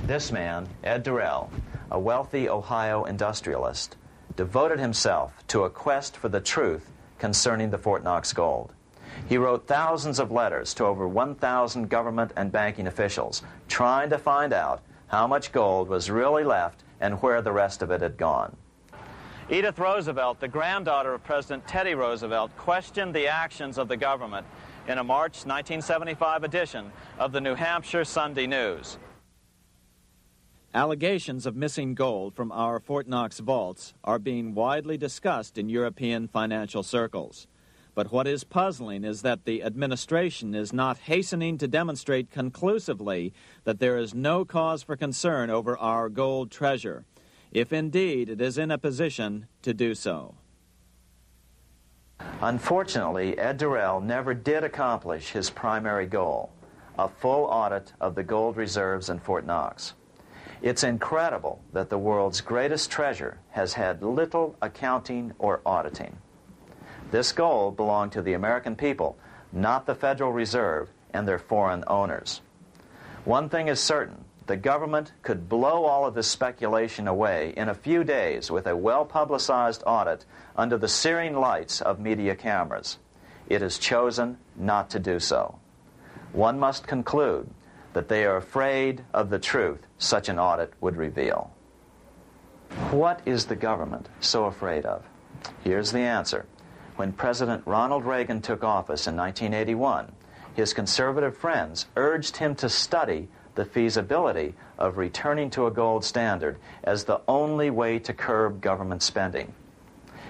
This man, Ed Durrell, a wealthy Ohio industrialist, devoted himself to a quest for the truth concerning the Fort Knox gold. He wrote thousands of letters to over 1,000 government and banking officials, trying to find out how much gold was really left and where the rest of it had gone. Edith Roosevelt, the granddaughter of President Teddy Roosevelt, questioned the actions of the government in a March 1975 edition of the New Hampshire Sunday News. Allegations of missing gold from our Fort Knox vaults are being widely discussed in European financial circles. But what is puzzling is that the administration is not hastening to demonstrate conclusively that there is no cause for concern over our gold treasure, if indeed it is in a position to do so. Unfortunately, Ed Durrell never did accomplish his primary goal, a full audit of the gold reserves in Fort Knox. It's incredible that the world's greatest treasure has had little accounting or auditing. This gold belonged to the American people, not the Federal Reserve and their foreign owners. One thing is certain, the government could blow all of this speculation away in a few days with a well-publicized audit under the searing lights of media cameras. It has chosen not to do so. One must conclude that they are afraid of the truth such an audit would reveal. What is the government so afraid of? Here's the answer. When President Ronald Reagan took office in 1981, his conservative friends urged him to study the feasibility of returning to a gold standard as the only way to curb government spending.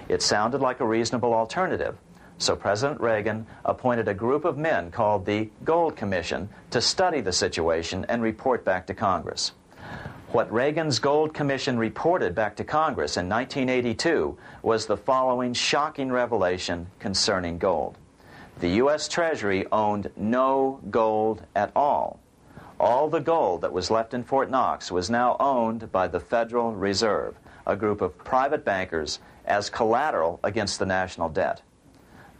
It sounded like a reasonable alternative, so President Reagan appointed a group of men called the Gold Commission to study the situation and report back to Congress. What Reagan's Gold Commission reported back to Congress in 1982 was the following shocking revelation concerning gold. The U.S. Treasury owned no gold at all. All the gold that was left in Fort Knox was now owned by the Federal Reserve, a group of private bankers, as collateral against the national debt.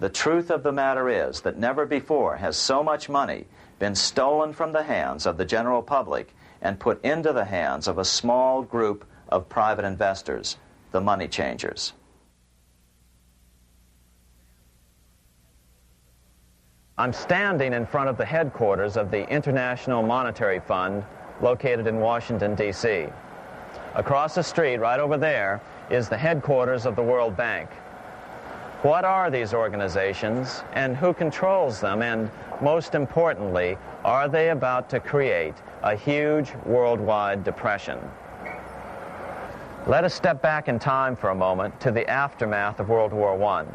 The truth of the matter is that never before has so much money been stolen from the hands of the general public and put into the hands of a small group of private investors, the money changers. I'm standing in front of the headquarters of the International Monetary Fund located in Washington, D.C. Across the street, right over there, is the headquarters of the World Bank. What are these organizations, and who controls them, and most importantly, are they about to create a huge worldwide depression? Let us step back in time for a moment to the aftermath of World War I.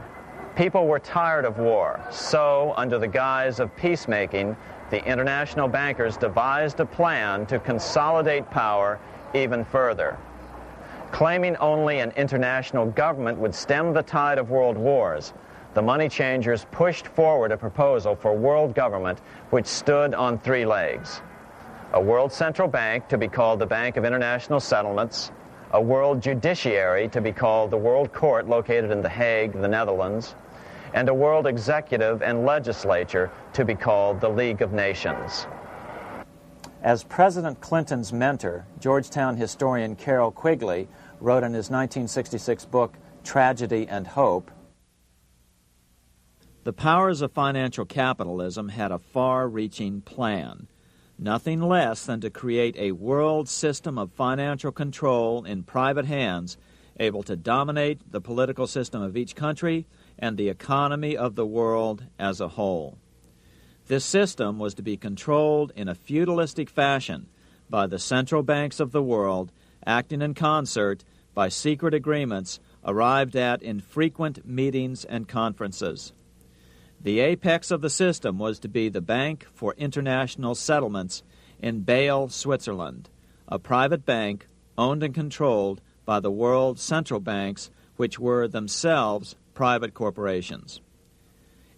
People were tired of war, so under the guise of peacemaking, the international bankers devised a plan to consolidate power even further. Claiming only an international government would stem the tide of world wars, the money changers pushed forward a proposal for world government which stood on three legs. A world central bank to be called the Bank of International Settlements, a world judiciary to be called the World Court located in The Hague, the Netherlands, and a world executive and legislature to be called the League of Nations. As President Clinton's mentor, Georgetown historian Carroll Quigley wrote in his 1966 book, Tragedy and Hope, the powers of financial capitalism had a far-reaching plan, nothing less than to create a world system of financial control in private hands, able to dominate the political system of each country and the economy of the world as a whole. This system was to be controlled in a feudalistic fashion by the central banks of the world, acting in concert by secret agreements arrived at in frequent meetings and conferences. The apex of the system was to be the Bank for International Settlements in Bâle, Switzerland, a private bank owned and controlled by the world central banks, which were themselves private corporations.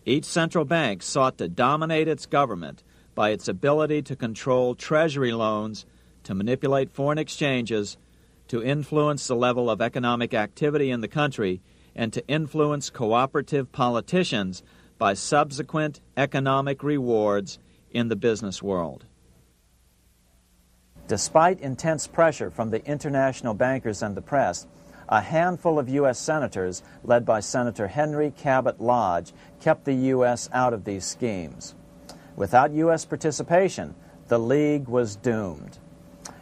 Each central bank sought to dominate its government by its ability to control treasury loans, to manipulate foreign exchanges, to influence the level of economic activity in the country, and to influence cooperative politicians by subsequent economic rewards in the business world. Despite intense pressure from the international bankers and the press, a handful of U.S. senators, led by Senator Henry Cabot Lodge, kept the U.S. out of these schemes. Without U.S. participation, the League was doomed.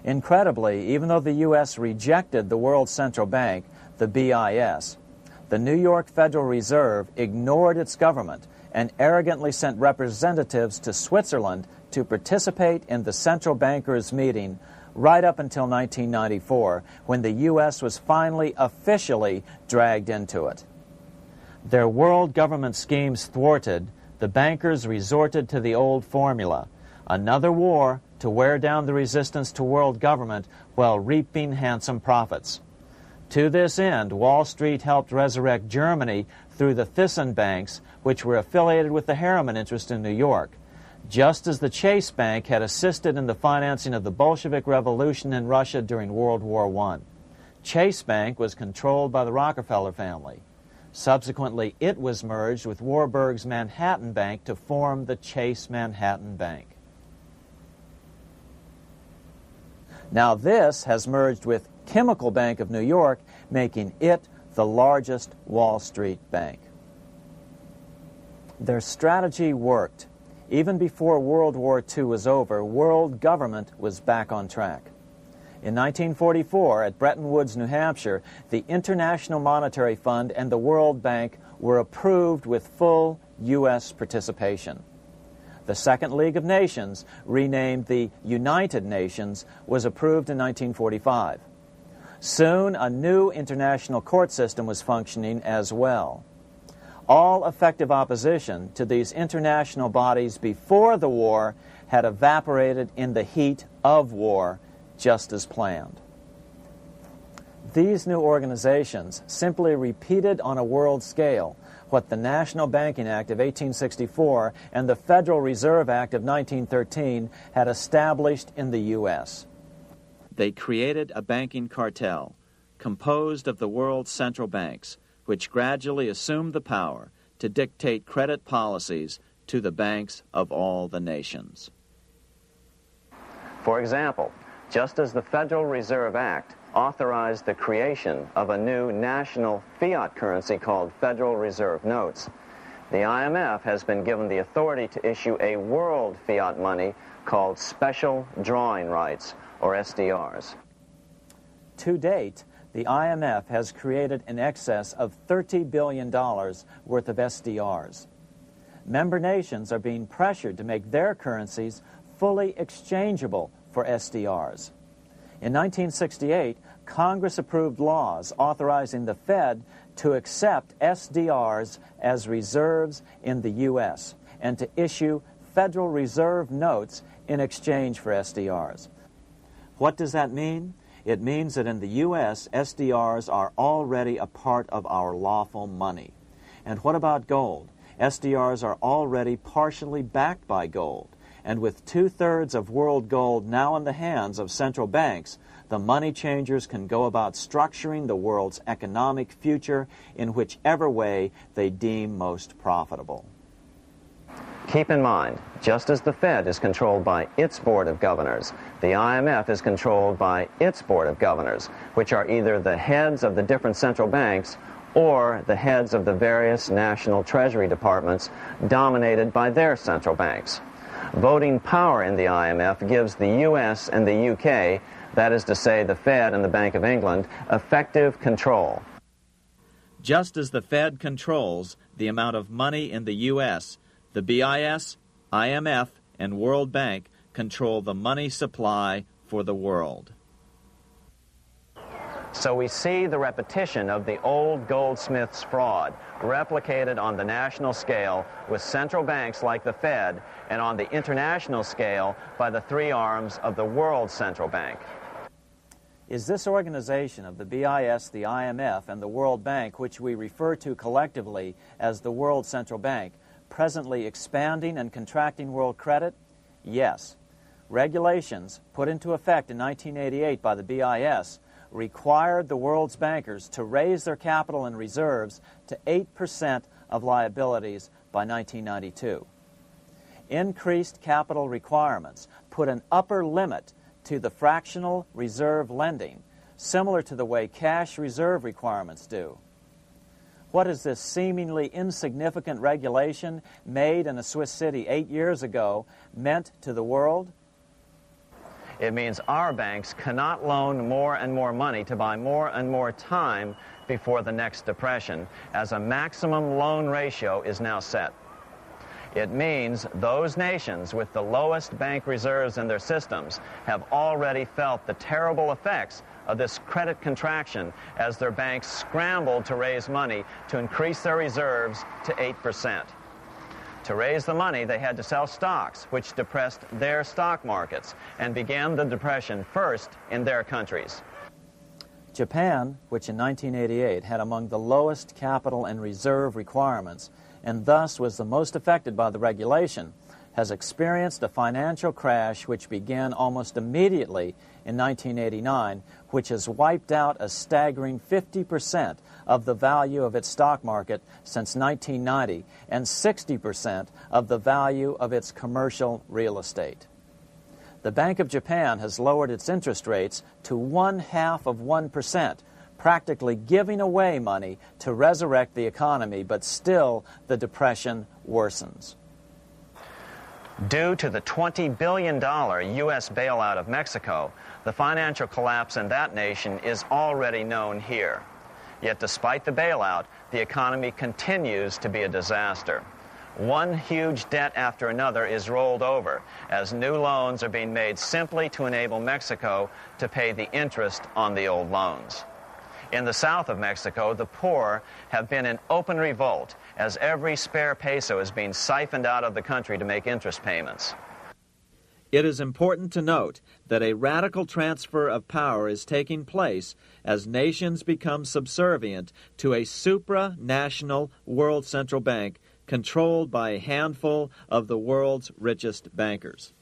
Incredibly, even though the U.S. rejected the World Central Bank, the BIS, the New York Federal Reserve ignored its government and arrogantly sent representatives to Switzerland to participate in the central bankers' meeting right up until 1994, when the U.S. was finally officially dragged into it. Their world government schemes thwarted, the bankers resorted to the old formula: another war to wear down the resistance to world government while reaping handsome profits. To this end, Wall Street helped resurrect Germany through the Thyssen banks, which were affiliated with the Harriman interest in New York, just as the Chase Bank had assisted in the financing of the Bolshevik Revolution in Russia during World War I. Chase Bank was controlled by the Rockefeller family. Subsequently, it was merged with Warburg's Manhattan Bank to form the Chase Manhattan Bank. Now this has merged with Chemical Bank of New York, making it the largest Wall Street bank. Their strategy worked. Even before World War II was over, world government was back on track. In 1944, at Bretton Woods, New Hampshire, the International Monetary Fund and the World Bank were approved with full U.S. participation. The Second League of Nations, renamed the United Nations, was approved in 1945. Soon, a new international court system was functioning as well. All effective opposition to these international bodies before the war had evaporated in the heat of war, just as planned. These new organizations simply repeated on a world scale what the National Banking Act of 1864 and the Federal Reserve Act of 1913 had established in the U.S. They created a banking cartel composed of the world's central banks, which gradually assumed the power to dictate credit policies to the banks of all the nations. For example, just as the Federal Reserve Act authorized the creation of a new national fiat currency called Federal Reserve Notes, the IMF has been given the authority to issue a world fiat money called Special Drawing Rights, or SDRs. To date, the IMF has created in excess of $30 billion worth of SDRs. Member nations are being pressured to make their currencies fully exchangeable for SDRs. In 1968, Congress approved laws authorizing the Fed to accept SDRs as reserves in the U.S. and to issue Federal Reserve notes in exchange for SDRs. What does that mean? It means that in the U.S., SDRs are already a part of our lawful money. And what about gold? SDRs are already partially backed by gold. And with 2/3 of world gold now in the hands of central banks, the money changers can go about structuring the world's economic future in whichever way they deem most profitable. Keep in mind, just as the Fed is controlled by its Board of Governors, the IMF is controlled by its Board of Governors, which are either the heads of the different central banks or the heads of the various national treasury departments dominated by their central banks. Voting power in the IMF gives the U.S. and the UK, that is to say the Fed and the Bank of England, effective control. Just as the Fed controls the amount of money in the U.S., the BIS, IMF, and World Bank control the money supply for the world. So we see the repetition of the old Goldsmiths fraud replicated on the national scale with central banks like the Fed and on the international scale by the three arms of the World Central Bank. Is this organization of the BIS, the IMF, and the World Bank, which we refer to collectively as the World Central Bank, presently expanding and contracting world credit? Yes. Regulations put into effect in 1988 by the BIS required the world's bankers to raise their capital and reserves to 8% of liabilities by 1992. Increased capital requirements put an upper limit to the fractional reserve lending, similar to the way cash reserve requirements do. What has this seemingly insignificant regulation made in a Swiss city 8 years ago meant to the world? It means our banks cannot loan more and more money to buy more and more time before the next depression, as a maximum loan ratio is now set. It means those nations with the lowest bank reserves in their systems have already felt the terrible effects of this credit contraction as their banks scrambled to raise money to increase their reserves to 8%. To raise the money, they had to sell stocks, which depressed their stock markets and began the depression first in their countries. Japan, which in 1988 had among the lowest capital and reserve requirements, and thus was the most affected by the regulation, has experienced a financial crash which began almost immediately in 1989, which has wiped out a staggering 50% of the value of its stock market since 1990 and 60% of the value of its commercial real estate. The Bank of Japan has lowered its interest rates to 0.5%, practically giving away money to resurrect the economy, but still the depression worsens. Due to the $20 billion U.S. bailout of Mexico, the financial collapse in that nation is already known here. Yet despite the bailout, the economy continues to be a disaster. One huge debt after another is rolled over as new loans are being made simply to enable Mexico to pay the interest on the old loans. In the south of Mexico, the poor have been in open revolt as every spare peso is being siphoned out of the country to make interest payments. It is important to note that a radical transfer of power is taking place as nations become subservient to a supranational world central bank controlled by a handful of the world's richest bankers.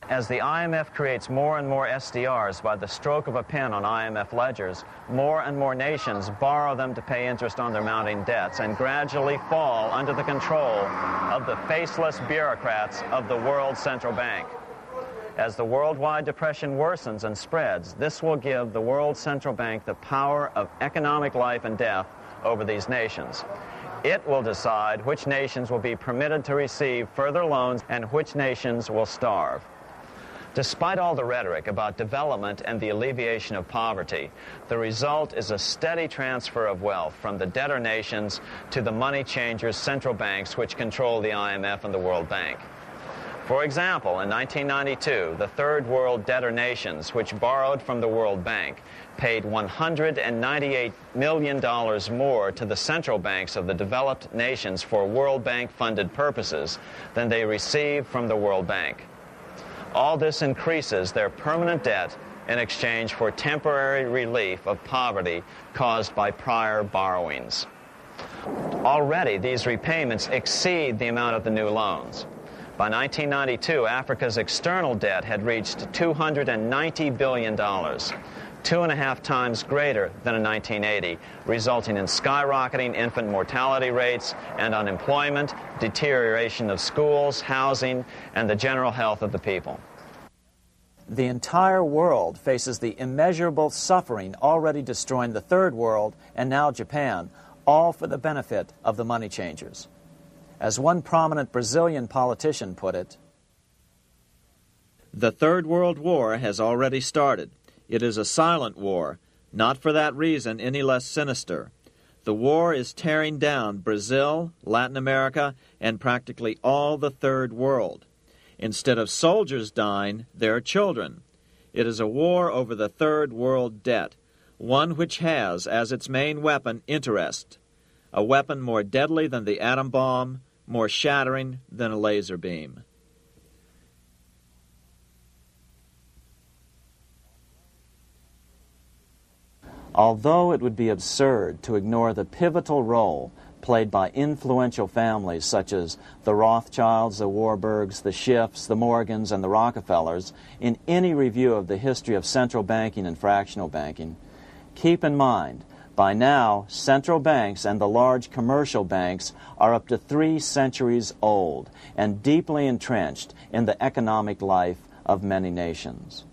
As the IMF creates more and more SDRs by the stroke of a pen on IMF ledgers, more and more nations borrow them to pay interest on their mounting debts and gradually fall under the control of the faceless bureaucrats of the World Central Bank. As the worldwide depression worsens and spreads, this will give the World Central Bank the power of economic life and death over these nations. It will decide which nations will be permitted to receive further loans and which nations will starve. Despite all the rhetoric about development and the alleviation of poverty, the result is a steady transfer of wealth from the debtor nations to the money changers' central banks which control the IMF and the World Bank. For example, in 1992, the Third World debtor nations, which borrowed from the World Bank, paid $198 million more to the central banks of the developed nations for World Bank-funded purposes than they received from the World Bank. All this increases their permanent debt in exchange for temporary relief of poverty caused by prior borrowings. Already, these repayments exceed the amount of the new loans. By 1992, Africa's external debt had reached $290 billion, 2.5 times greater than in 1980, resulting in skyrocketing infant mortality rates and unemployment, deterioration of schools, housing, and the general health of the people. The entire world faces the immeasurable suffering already destroying the Third World and now Japan, all for the benefit of the money changers. As one prominent Brazilian politician put it, "The Third World War has already started. It is a silent war, not for that reason any less sinister. The war is tearing down Brazil, Latin America, and practically all the Third World. Instead of soldiers dying, there are children. It is a war over the Third World debt, one which has as its main weapon interest, a weapon more deadly than the atom bomb, more shattering than a laser beam." Although it would be absurd to ignore the pivotal role played by influential families such as the Rothschilds, the Warburgs, the Schiffs, the Morgans, and the Rockefellers in any review of the history of central banking and fractional banking, keep in mind, by now, central banks and the large commercial banks are up to 3 centuries old and deeply entrenched in the economic life of many nations.